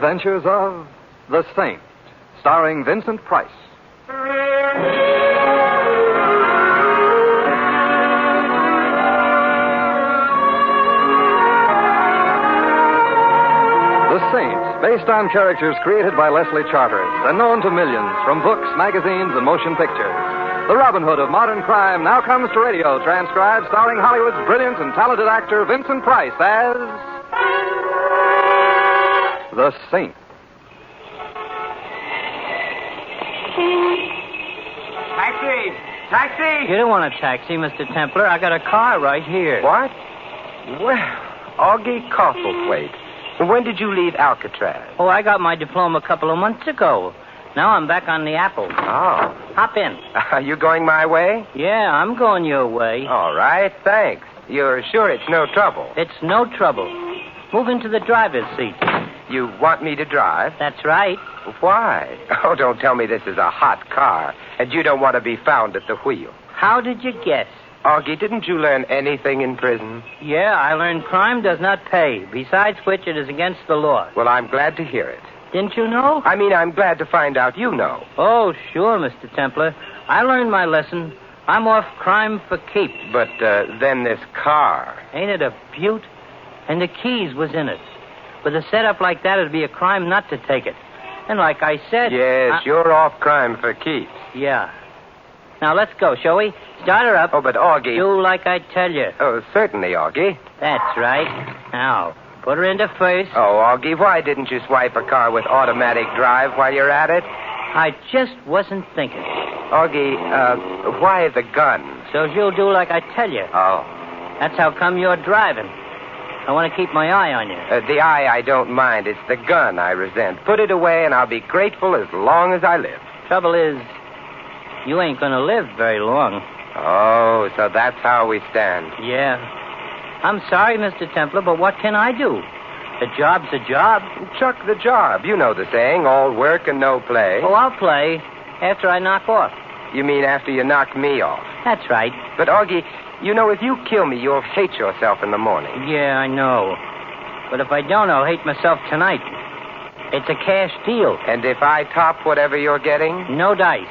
adventures of The Saint, starring Vincent Price. The Saint, based on characters created by Leslie Charteris and known to millions from books, magazines, and motion pictures. The Robin Hood of modern crime now comes to radio, transcribed, starring Hollywood's brilliant and talented actor Vincent Price as The Saint. Taxi! You don't want a taxi, Mr. Templar. I got a car right here. What? Well, Augie Cofflethwaite. When did you leave Alcatraz? Oh, I got my diploma a couple of months ago. Now I'm back on the Apple. Oh. Hop in. Are you going my way? Yeah, I'm going your way. All right, thanks. You're sure it's no trouble? It's no trouble. Move into the driver's seat. You want me to drive? That's right. Why? Oh, don't tell me this is a hot car, and you don't want to be found at the wheel. How did you guess? Augie, didn't you learn anything in prison? Yeah, I learned crime does not pay, besides which it is against the law. Well, I'm glad to hear it. Didn't you know? I mean, I'm glad to find out you know. Oh, sure, Mr. Templar. I learned my lesson. I'm off crime for keeps. But then this car. Ain't it a beaut? And the keys was in it. With a setup like that, it'd be a crime not to take it. And like I said... Yes, you're off crime for keeps. Yeah. Now, let's go, shall we? Start her up. Oh, but Augie... Do like I tell you. Oh, certainly, Augie. That's right. Now, put her into first. Oh, Augie, why didn't you swipe a car with automatic drive while you're at it? I just wasn't thinking. Augie, why the gun? So you'll do like I tell you. Oh. That's how come you're driving. I want to keep my eye on you. The eye I don't mind. It's the gun I resent. Put it away and I'll be grateful as long as I live. Trouble is, you ain't going to live very long. Oh, so that's how we stand. Yeah. I'm sorry, Mr. Templar, but what can I do? A job's a job. Chuck the job. You know the saying, all work and no play. Oh, I'll play after I knock off. You mean after you knock me off? That's right. But, Augie, you know, if you kill me, you'll hate yourself in the morning. Yeah, I know. But if I don't, I'll hate myself tonight. It's a cash deal. And if I top whatever you're getting? No dice.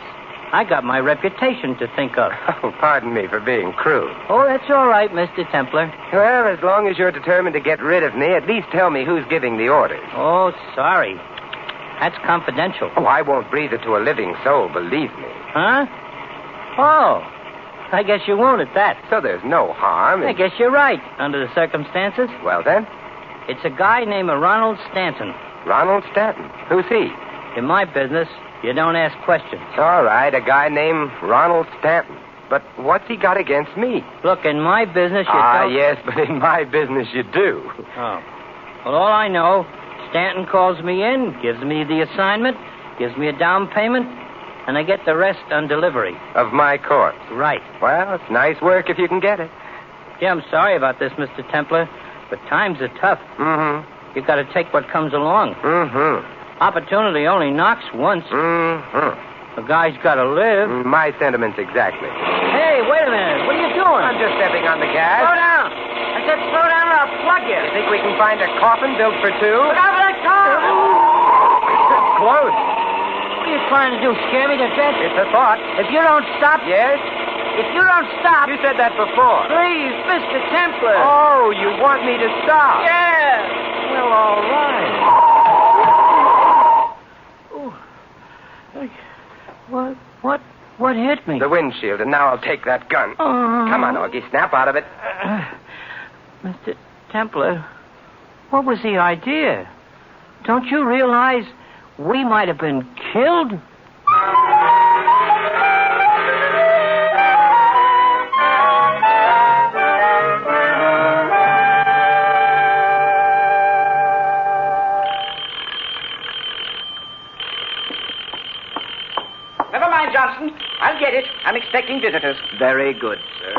I got my reputation to think of. Oh, pardon me for being crude. Oh, that's all right, Mr. Templar. Well, as long as you're determined to get rid of me, at least tell me who's giving the orders. Oh, sorry. That's confidential. Oh, I won't breathe it to a living soul, believe me. Huh? Oh, I guess you won't at that. So there's no harm. I guess you're right, under the circumstances. Well, then? It's a guy named Ronald Stanton. Ronald Stanton? Who's he? In my business, you don't ask questions. All right, a guy named Ronald Stanton. But what's he got against me? Look, in my business, you don't... yes, but in my business you do. Oh. Well, all I know, Stanton calls me in, gives me the assignment, gives me a down payment, and I get the rest on delivery. Of my corpse? Right. Well, it's nice work if you can get it. Yeah, I'm sorry about this, Mr. Templar, but times are tough. Mm-hmm. You've got to take what comes along. Mm-hmm. Opportunity only knocks once. Mm-hmm. A guy's got to live. My sentiments exactly. Hey, wait a minute. What are you doing? I'm just stepping on the gas. Slow down. I said slow down or I'll plug you. You think we can find a coffin built for two? Look out for that car. Close. What are you trying to do, scare me to death? It's a thought. If you don't stop... Yes? If you don't stop... You said that before. Please, Mr. Templar. Oh, you want me to stop? Yeah. Well, all right. Oh. What hit me? The windshield, and now I'll take that gun. Come on, Augie, snap out of it. Mr. Templar, what was the idea? Don't you realize we might have been killed? Never mind, Johnson. I'll get it. I'm expecting visitors. Very good, sir.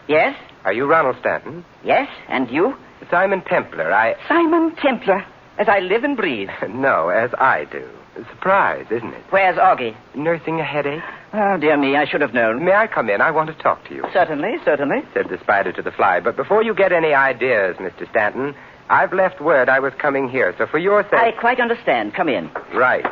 Yes? Are you Ronald Stanton? Yes? And you? Simon Templar. Simon Templar, as I live and breathe. No, as I do. Surprise, isn't it? Where's Augie? Nursing a headache? Oh, dear me, I should have known. May I come in? I want to talk to you. Certainly, certainly. Said the spider to the fly. But before you get any ideas, Mr. Stanton, I've left word I was coming here, so for your I sake... quite understand. Come in. Right.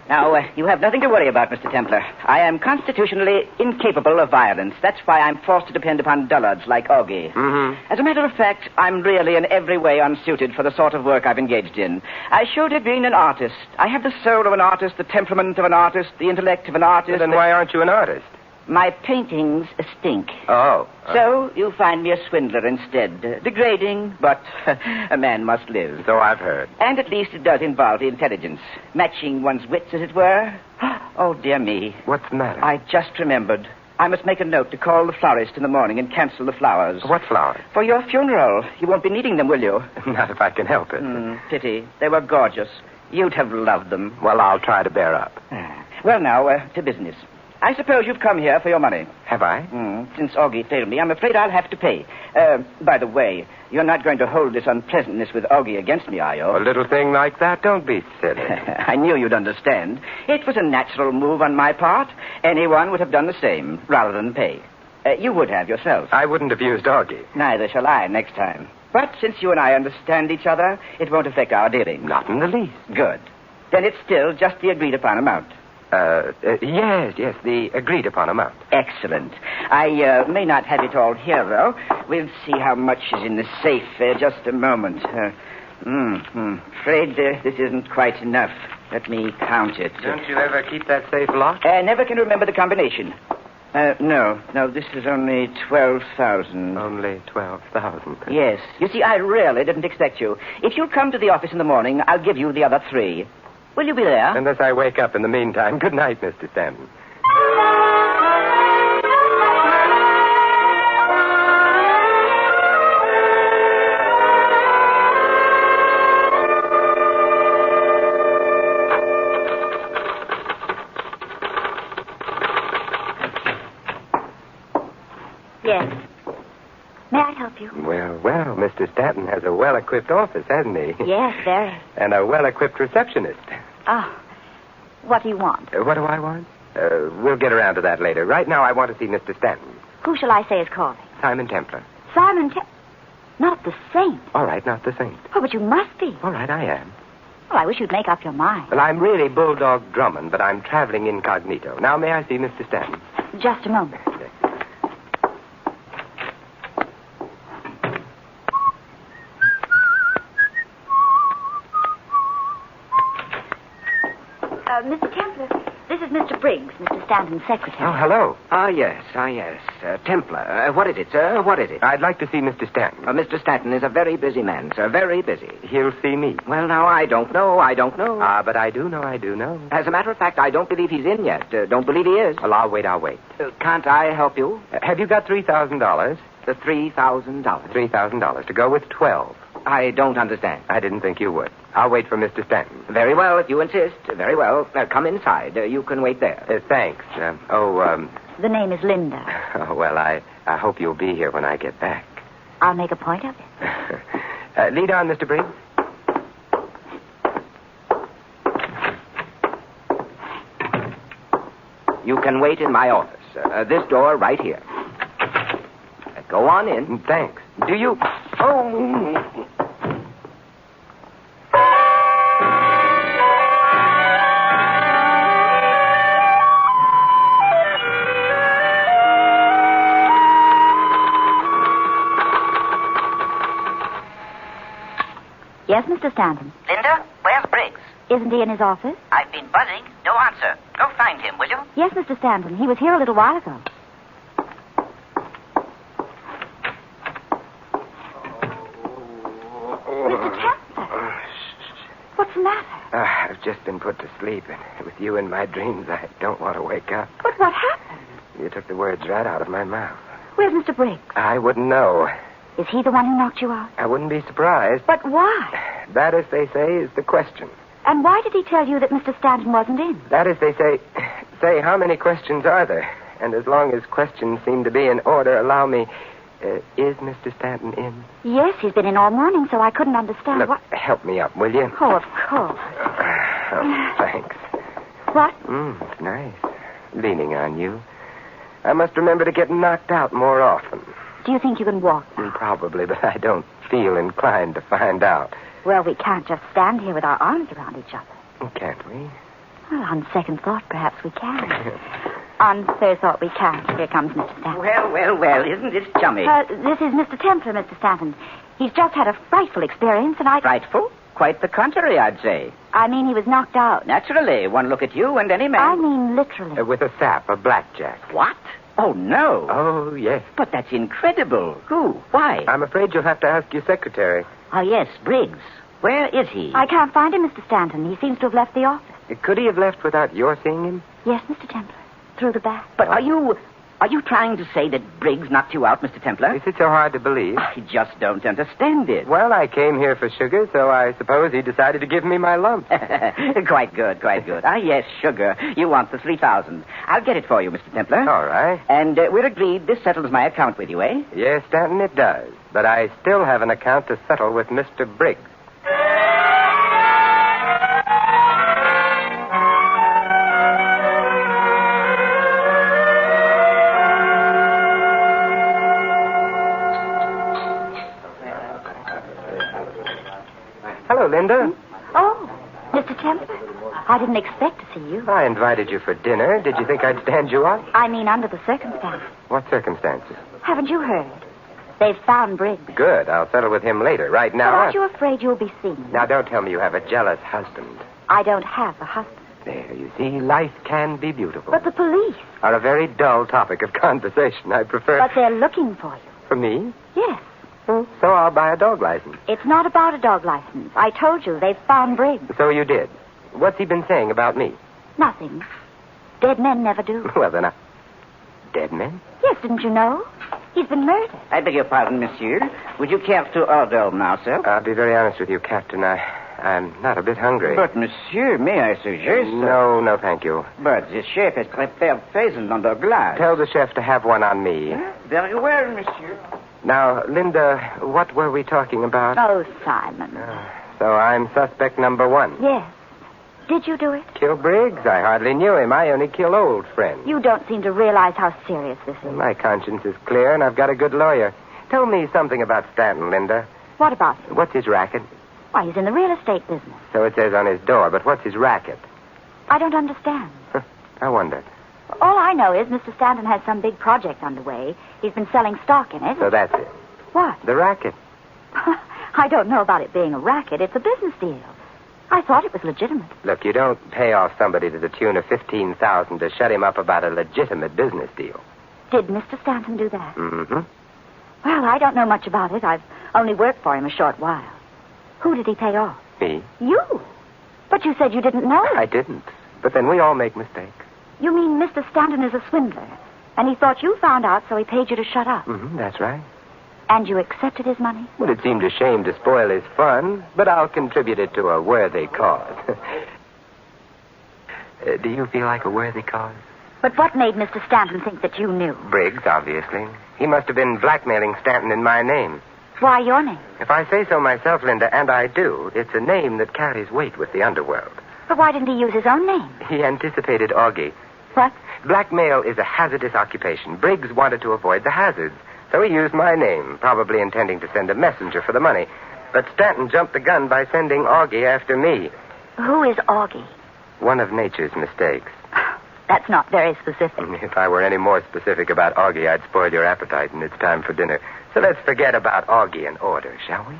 Now, you have nothing to worry about, Mr. Templar. I am constitutionally incapable of violence. That's why I'm forced to depend upon dullards like Augie. Mm-hmm. As a matter of fact, I'm really in every way unsuited for the sort of work I've engaged in. I should have been an artist. I have the soul of an artist, the temperament of an artist, the intellect of an artist. Then why aren't you an artist? My paintings stink. Oh. So you find me a swindler instead. Degrading, but a man must live. So I've heard. And at least it does involve the intelligence. Matching one's wits, as it were. Oh, dear me. What's the matter? I just remembered. I must make a note to call the florist in the morning and cancel the flowers. What flowers? For your funeral. You won't be needing them, will you? Not if I can help it. Pity. They were gorgeous. You'd have loved them. Well, I'll try to bear up. Well, now, to business. I suppose you've come here for your money. Have I? Since Augie failed me, I'm afraid I'll have to pay. By the way, you're not going to hold this unpleasantness with Augie against me, are you? A little thing like that? Don't be silly. I knew you'd understand. It was a natural move on my part. Anyone would have done the same, rather than pay. You would have yourself. I wouldn't have used Augie. Neither shall I next time. But since you and I understand each other, it won't affect our dealings. Not in the least. Good. Then it's still just the agreed-upon amount. Yes, the agreed-upon amount. Excellent. I may not have it all here, though. We'll see how much is in the safe. Just a moment. Afraid this isn't quite enough. Let me count it. Don't you ever keep that safe locked? Never can remember the combination. No, this is only 12,000. Only 12,000. Yes. You see, I really didn't expect you. If you'll come to the office in the morning, I'll give you the other 3. Will you be there? Unless I wake up in the meantime. Good night, Mr. Stanton. Yes. May I help you? Well, Mr. Stanton has a well-equipped office, hasn't he? Yes, very. And a well-equipped receptionist. Oh. What do you want? What do I want? We'll get around to that later. Right now, I want to see Mr. Stanton. Who shall I say is calling? Simon Templar. Not the saint. All right, not the saint. Oh, but you must be. All right, I am. Well, I wish you'd make up your mind. Well, I'm really Bulldog Drummond, but I'm traveling incognito. Now, may I see Mr. Stanton? Just a moment. Mr. Templar, this is Mr. Briggs, Mr. Stanton's secretary. Oh, hello. Yes. Templar. What is it, sir? What is it? I'd like to see Mr. Stanton. Mr. Stanton is a very busy man, sir. Very busy. He'll see me. Well, now, I don't know. But I do know. As a matter of fact, I don't believe he's in yet. Don't believe he is. Well, I'll wait. Can't I help you? Have you got $3,000? The $3,000. $3,000 to go with 12. I don't understand. I didn't think you would. I'll wait for Mr. Stanton. Very well, if you insist. Very well. Come inside. You can wait there. Thanks. The name is Linda. Oh, well, I hope you'll be here when I get back. I'll make a point of it. Lead on, Mr. Briggs. You can wait in my office. This door right here. Go on in. Thanks. Do you... Oh... Yes, Mr. Stanton. Linda, where's Briggs? Isn't he in his office? I've been buzzing. No answer. Go find him, will you? Yes, Mr. Stanton. He was here a little while ago. Mr. Templar. What's the matter? I've just been put to sleep, and with you in my dreams, I don't want to wake up. But what happened? You took the words right out of my mouth. Where's Mr. Briggs? I wouldn't know. Is he the one who knocked you out? I wouldn't be surprised. But why? That, as they say, is the question. And why did he tell you that Mr. Stanton wasn't in? That, as they say, how many questions are there? And as long as questions seem to be in order, allow me... is Mr. Stanton in? Yes, he's been in all morning, so I couldn't understand Look, what... help me up, will you? Oh, of course. Oh, thanks. What? It's nice. Leaning on you. I must remember to get knocked out more often. Do you think you can walk? Probably, but I don't feel inclined to find out. Well, we can't just stand here with our arms around each other. Can't we? Well, on second thought, perhaps we can. On third thought, we can't. Here comes Mr. Stanton. Well, isn't this chummy? This is Mr. Templar, Mr. Stanton. He's just had a frightful experience, and Frightful? Quite the contrary, I'd say. I mean, he was knocked out. Naturally, one look at you and any man... I mean, literally. With a sap, a blackjack. What? Oh, no. Oh, yes. But that's incredible. Who? Why? I'm afraid you'll have to ask your secretary. Oh, yes, Briggs. Where is he? I can't find him, Mr. Stanton. He seems to have left the office. Could he have left without your seeing him? Yes, Mr. Templar. Through the back. But are you trying to say that Briggs knocked you out, Mr. Templar? Is it so hard to believe? I just don't understand it. Well, I came here for sugar, so I suppose he decided to give me my lump. Quite good. Ah, yes, sugar. You want the 3,000. I'll get it for you, Mr. Templar. All right. And we're agreed this settles my account with you, eh? Yes, Stanton, it does. But I still have an account to settle with Mr. Briggs. Hello, Linda. Oh, Mr. Templar. I didn't expect to see you. I invited you for dinner. Did you think I'd stand you up? I mean, under the circumstances. What circumstances? Haven't you heard? They've found Briggs. Good. I'll settle with him later. Right now... But aren't you afraid you'll be seen? Now, don't tell me you have a jealous husband. I don't have a husband. There, you see, life can be beautiful. But the police. Are a very dull topic of conversation. I prefer... But they're looking for you. For me? Yes. So I'll buy a dog license. It's not about a dog license. I told you, they've found Briggs. So you did. What's he been saying about me? Nothing. Dead men never do. Well, then, dead men? Yes, didn't you know? He's been murdered. I beg your pardon, monsieur. Would you care to order now, sir? I'll be very honest with you, Captain. I'm not a bit hungry. But, monsieur, may I suggest... No, thank you. But the chef has prepared pheasant under glass. Tell the chef to have one on me. Very well, monsieur. Now, Linda, what were we talking about? Oh, Simon. So I'm suspect number one. Yes. Did you do it? Kill Briggs? I hardly knew him. I only kill old friends. You don't seem to realize how serious this is. My conscience is clear, and I've got a good lawyer. Tell me something about Stanton, Linda. What about him? What's his racket? Why, he's in the real estate business. So it says on his door, but what's his racket? I don't understand. I wonder. All I know is Mr. Stanton has some big project underway. He's been selling stock in it. So that's it. What? The racket. I don't know about it being a racket. It's a business deal. I thought it was legitimate. Look, you don't pay off somebody to the tune of $15,000 to shut him up about a legitimate business deal. Did Mr. Stanton do that? Mm-hmm. Well, I don't know much about it. I've only worked for him a short while. Who did he pay off? Me? You. But you said you didn't know. I didn't. But then we all make mistakes. You mean Mr. Stanton is a swindler, and he thought you found out, so he paid you to shut up. Mm-hmm, that's right. And you accepted his money? Well, it seemed a shame to spoil his fun, but I'll contribute it to a worthy cause. Do you feel like a worthy cause? But what made Mr. Stanton think that you knew? Briggs, obviously. He must have been blackmailing Stanton in my name. Why your name? If I say so myself, Linda, and I do, it's a name that carries weight with the underworld. But why didn't he use his own name? He anticipated Augie. What? Blackmail is a hazardous occupation. Briggs wanted to avoid the hazards, so he used my name, probably intending to send a messenger for the money. But Stanton jumped the gun by sending Augie after me. Who is Augie? One of nature's mistakes. That's not very specific. If I were any more specific about Augie, I'd spoil your appetite, and it's time for dinner. So let's forget about Augie and order, shall we?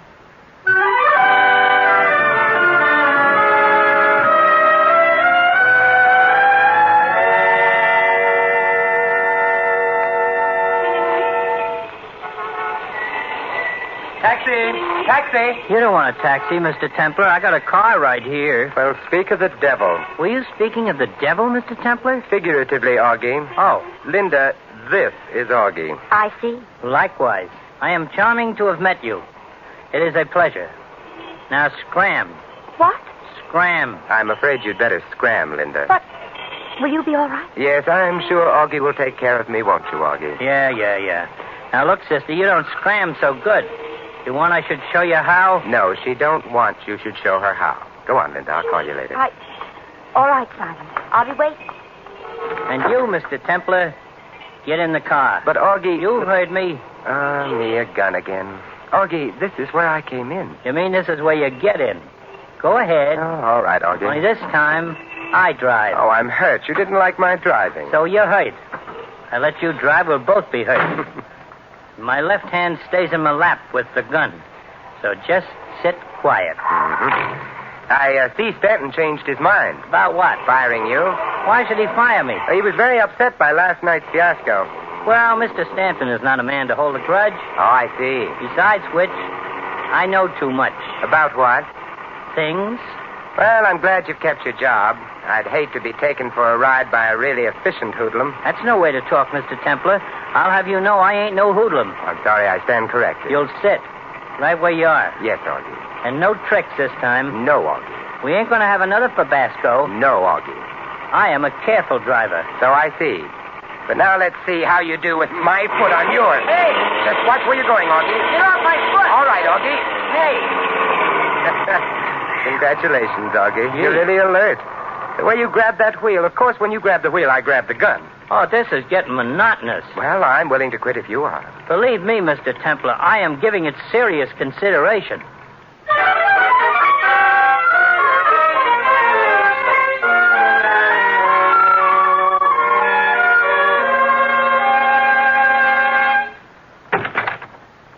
Taxi! You don't want a taxi, Mr. Templar. I got a car right here. Well, speak of the devil. Were you speaking of the devil, Mr. Templar? Figuratively, Augie. Oh. Linda, this is Augie. I see. Likewise. I am charming to have met you. It is a pleasure. Now, scram. What? Scram. I'm afraid you'd better scram, Linda. But will you be all right? Yes, I'm sure Augie will take care of me, won't you, Augie? Yeah. Now, look, sister, you don't scram so good. You want I should show you how? No, she don't want you should show her how. Go on, Linda. I'll call you later. All right, Simon. I'll be waiting. And you, Mr. Templar, get in the car. But, Augie... You heard me. Me a gun again. Augie, this is where I came in. You mean this is where you get in? Go ahead. Oh, all right, Augie. Only this time, I drive. Oh, I'm hurt. You didn't like my driving. So you're hurt. I let you drive, we'll both be hurt. My left hand stays in my lap with the gun. So just sit quiet. Mm-hmm. I see Stanton changed his mind. About what? Firing you. Why should he fire me? He was very upset by last night's fiasco. Well, Mr. Stanton is not a man to hold a grudge. Oh, I see. Besides which, I know too much. About what? Things. Well, I'm glad you've kept your job. I'd hate to be taken for a ride by a really efficient hoodlum. That's no way to talk, Mr. Templar. I'll have you know I ain't no hoodlum. I'm sorry, I stand corrected. You'll sit. Right where you are. Yes, Augie. And no tricks this time. No, Augie. We ain't going to have another Fabasco. No, Augie. I am a careful driver. So I see. But now let's see how you do with my foot on yours. Hey! Just watch where you're going, Augie. Get off my foot! All right, Augie. Hey! Congratulations, Augie. Yeah. You're really alert. The way you grab that wheel, of course, when you grab the wheel, I grab the gun. Oh, this is getting monotonous. Well, I'm willing to quit if you are. Believe me, Mr. Templar, I am giving it serious consideration.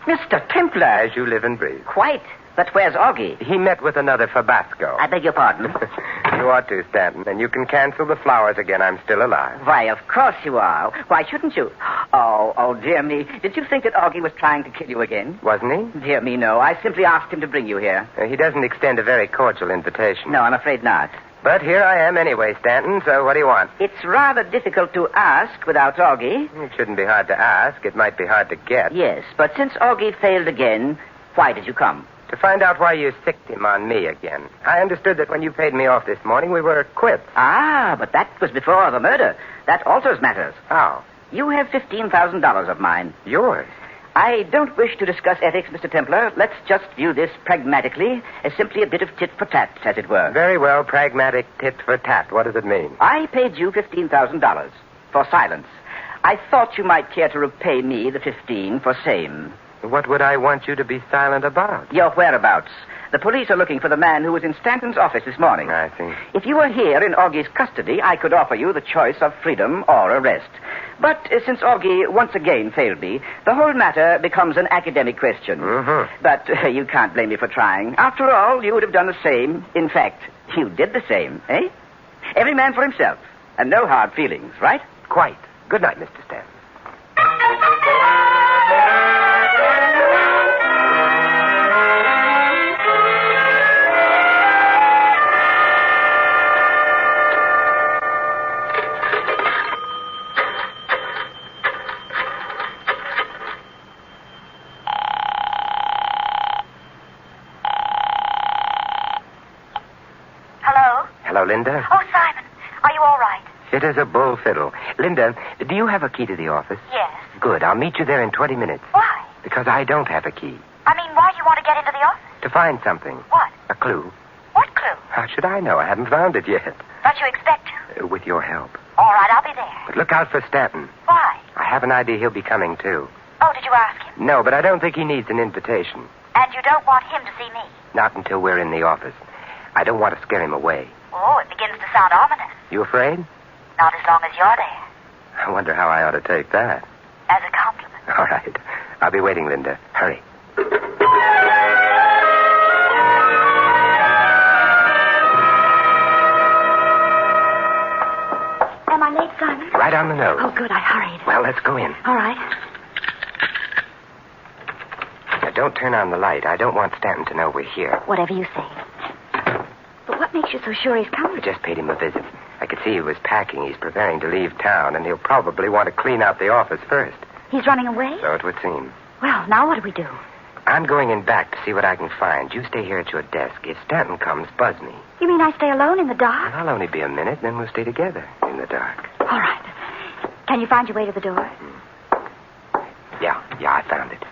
Mr. Templar. As you live and breathe. Quite. But where's Augie? He met with another Fabasco. I beg your pardon. You ought to, Stanton, and you can cancel the flowers again. I'm still alive. Why, of course you are. Why shouldn't you? Oh, dear me. Did you think that Augie was trying to kill you again? Wasn't he? Dear me, no. I simply asked him to bring you here. He doesn't extend a very cordial invitation. No, I'm afraid not. But here I am anyway, Stanton, so what do you want? It's rather difficult to ask without Augie. It shouldn't be hard to ask. It might be hard to get. Yes, but since Augie failed again, why did you come? To find out why you sicked him on me again. I understood that when you paid me off this morning, we were quits. Ah, but that was before the murder. That alters matters. How? You have $15,000 of mine. Yours? I don't wish to discuss ethics, Mr. Templar. Let's just view this pragmatically as simply a bit of tit for tat, as it were. Very well, pragmatic tit for tat. What does it mean? I paid you $15,000 for silence. I thought you might care to repay me the 15 for same. What would I want you to be silent about? Your whereabouts. The police are looking for the man who was in Stanton's office this morning. I see. If you were here in Augie's custody, I could offer you the choice of freedom or arrest. But since Augie once again failed me, the whole matter becomes an academic question. Mm-hmm. But you can't blame me for trying. After all, you would have done the same. In fact, you did the same, eh? Every man for himself. And no hard feelings, right? Quite. Good night, Mr. Stanton. Hello, Linda. Oh, Simon, are you all right? Fit as a bull fiddle. Linda, do you have a key to the office? Yes. Good. I'll meet you there in 20 minutes. Why? Because I don't have a key. I mean, why do you want to get into the office? To find something. What? A clue. What clue? How should I know? I haven't found it yet. Don't you expect to? With your help. All right, I'll be there. But look out for Stanton. Why? I have an idea he'll be coming, too. Oh, did you ask him? No, but I don't think he needs an invitation. And you don't want him to see me? Not until we're in the office. I don't want to scare him away. Oh, it begins to sound ominous. You afraid? Not as long as you're there. I wonder how I ought to take that. As a compliment. All right. I'll be waiting, Linda. Hurry. Am I late, Simon? Right on the nose. Oh, good. I hurried. Well, let's go in. All right. Now, don't turn on the light. I don't want Stanton to know we're here. Whatever you say. But what makes you so sure he's I coming? just paid him a visit. I could see he was packing. He's preparing to leave town, and he'll probably want to clean out the office first. He's running away? So it would seem. Well, now what do we do? I'm going in back to see what I can find. You stay here at your desk. If Stanton comes, buzz me. You mean I stay alone in the dark? I'll only be a minute, then we'll stay together in the dark. All right. Can you find your way to the door? Yeah, I found it.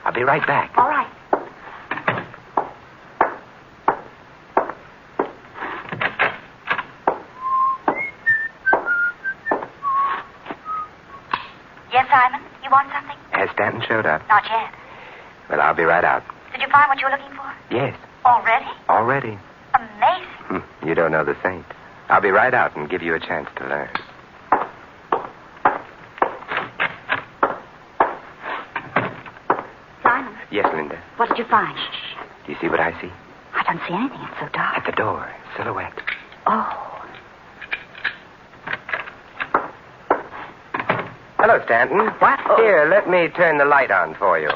I'll be right back. All right. Yes, Simon? You want something? Has Stanton showed up? Not yet. Well, I'll be right out. Did you find what you were looking for? Yes, Already? already. Amazing. You don't know the saint. I'll be right out and give you a chance to learn. Simon, Yes, Linda. what did you find? Do you see what I see? I don't see anything. It's so dark. At the door. Silhouette. Oh. Hello, Stanton. What? Oh. Here, let me turn the light on for you.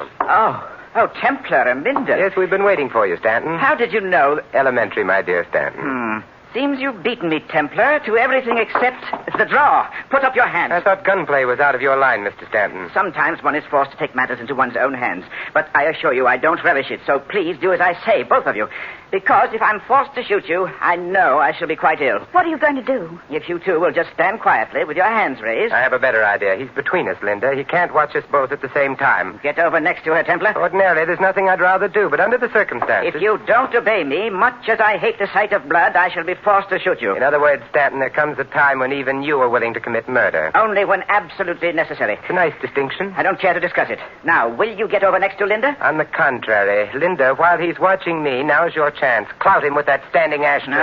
Oh, Templar and Linda. Yes, we've been waiting for you, Stanton. How did you know? Elementary, my dear Stanton. Seems you've beaten me, Templar, to everything except the draw. Put up your hands. I thought gunplay was out of your line, Mr. Stanton. Sometimes one is forced to take matters into one's own hands. But I assure you I don't relish it, so please do as I say, both of you. Because if I'm forced to shoot you, I know I shall be quite ill. What are you going to do? If you two will just stand quietly with your hands raised. I have a better idea. He's between us, Linda. He can't watch us both at the same time. Get over next to her, Templar. Ordinarily, there's nothing I'd rather do, but under the circumstances... If you don't obey me, much as I hate the sight of blood, I shall be forced to shoot you. In other words, Stanton, there comes a time when even you are willing to commit murder. Only when absolutely necessary. It's a nice distinction. I don't care to discuss it. Now, will you get over next to Linda? On the contrary, Linda, while he's watching me, now's your chance. Clout him with that standing ashtray.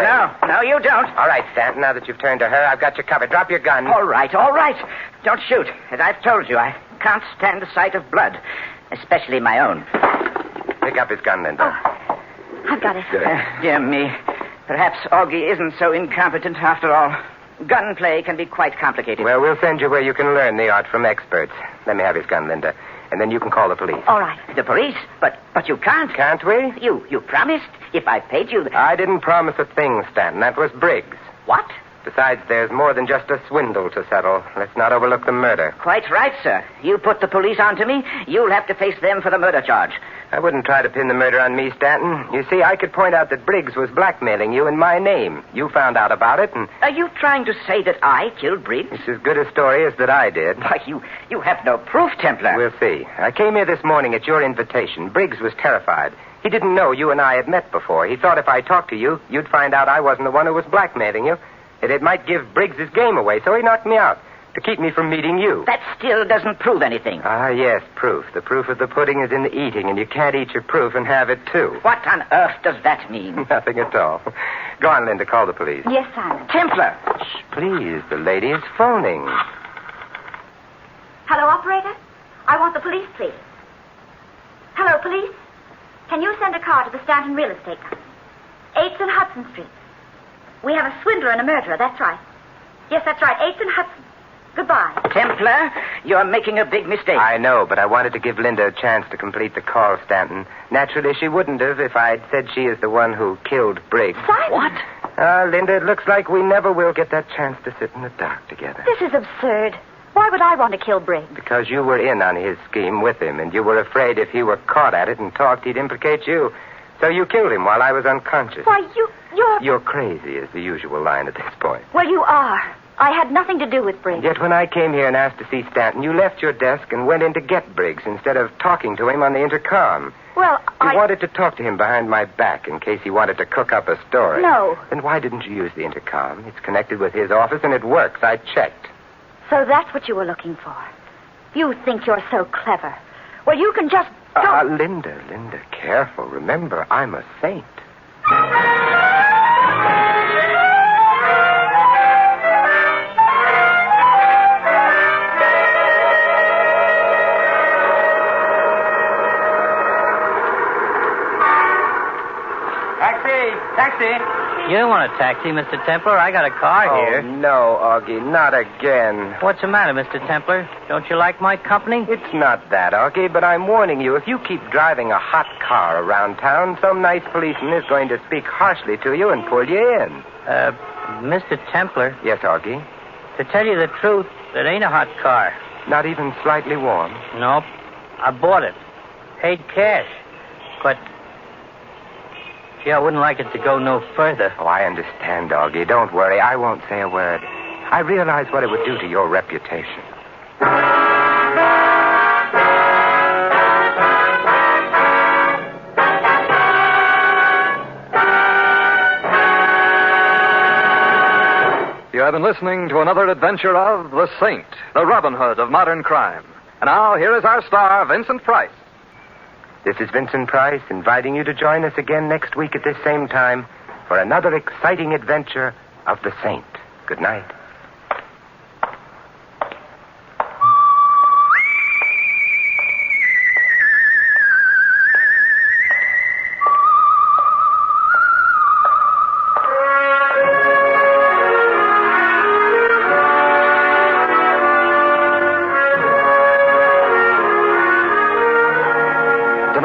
No, you don't. All right, Stanton, now that you've turned to her, I've got you covered. Drop your gun. All right. Don't shoot. As I've told you, I can't stand the sight of blood, especially my own. Pick up his gun, Linda. Oh, I've got it. Good. Dear me. Perhaps Augie isn't so incompetent after all. Gunplay can be quite complicated. Well, we'll send you where you can learn the art from experts. Let me have his gun, Linda. And then you can call the police. All right. The police? But you can't. Can't we? You promised. If I paid you... I didn't promise a thing, Stanton. That was Briggs. What? Besides, there's more than just a swindle to settle. Let's not overlook the murder. Quite right, sir. You put the police onto me, you'll have to face them for the murder charge. I wouldn't try to pin the murder on me, Stanton. You see, I could point out that Briggs was blackmailing you in my name. You found out about it, and... Are you trying to say that I killed Briggs? It's as good a story as that I did. Why, you have no proof, Templar. We'll see. I came here this morning at your invitation. Briggs was terrified. He didn't know you and I had met before. He thought if I talked to you, you'd find out I wasn't the one who was blackmailing you. And it might give Briggs his game away, so he knocked me out to keep me from meeting you. That still doesn't prove anything. Ah, yes, proof. The proof of the pudding is in the eating, and you can't eat your proof and have it, too. What on earth does that mean? Nothing at all. Go on, Linda, call the police. Yes, Simon. Templar! Shh, please, the lady is phoning. Hello, operator? I want the police, please. Hello, police? Can you send a car to the Stanton Real Estate Company? 8th and Hudson Street. We have a swindler and a murderer, that's right. Yes, that's right, 8th and Hudson. Goodbye. Templar, you're making a big mistake. I know, but I wanted to give Linda a chance to complete the call, Stanton. Naturally, she wouldn't have if I'd said she is the one who killed Briggs. Simon! What? Linda, it looks like we never will get that chance to sit in the dark together. This is absurd. Why would I want to kill Briggs? Because you were in on his scheme with him, and you were afraid if he were caught at it and talked, he'd implicate you. So you killed him while I was unconscious. Why, you're... You're crazy is the usual line at this point. Well, you are. I had nothing to do with Briggs. Yet when I came here and asked to see Stanton, you left your desk and went in to get Briggs instead of talking to him on the intercom. Well, You wanted to talk to him behind my back in case he wanted to cook up a story. No. Then why didn't you use the intercom? It's connected with his office and it works. I checked. So that's what you were looking for. You think you're so clever. Well, you can just... don't... Linda, careful. Remember, I'm a saint. Taxi! You don't want a taxi, Mr. Templar. I got a car here. Oh, no, Augie, not again. What's the matter, Mr. Templar? Don't you like my company? It's not that, Augie, but I'm warning you, if you keep driving a hot car around town, some nice policeman is going to speak harshly to you and pull you in. Mr. Templar, Yes, Augie? to tell you the truth, it ain't a hot car. Not even slightly warm? Nope. I bought it. Paid cash. But... gee, I wouldn't like it to go no further. Oh, I understand, Augie. Don't worry. I won't say a word. I realize what it would do to your reputation. You have been listening to another adventure of the Saint, the Robin Hood of modern crime. And now, here is our star, Vincent Price. This is Vincent Price inviting you to join us again next week at this same time for another exciting adventure of the Saint. Good night.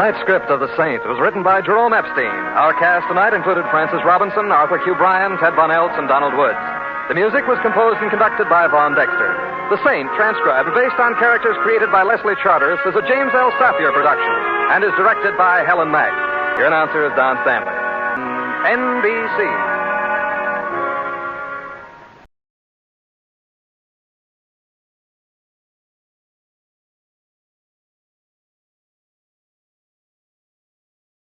Tonight's script of The Saint was written by Jerome Epstein. Our cast tonight included Francis Robinson, Arthur Q. Bryan, Ted Von Eltz, and Donald Woods. The music was composed and conducted by Vaughn Dexter. The Saint, transcribed based on characters created by Leslie Charteris, is a James L. Safier production and is directed by Helen Mack. Your announcer is Don Stanley. NBC.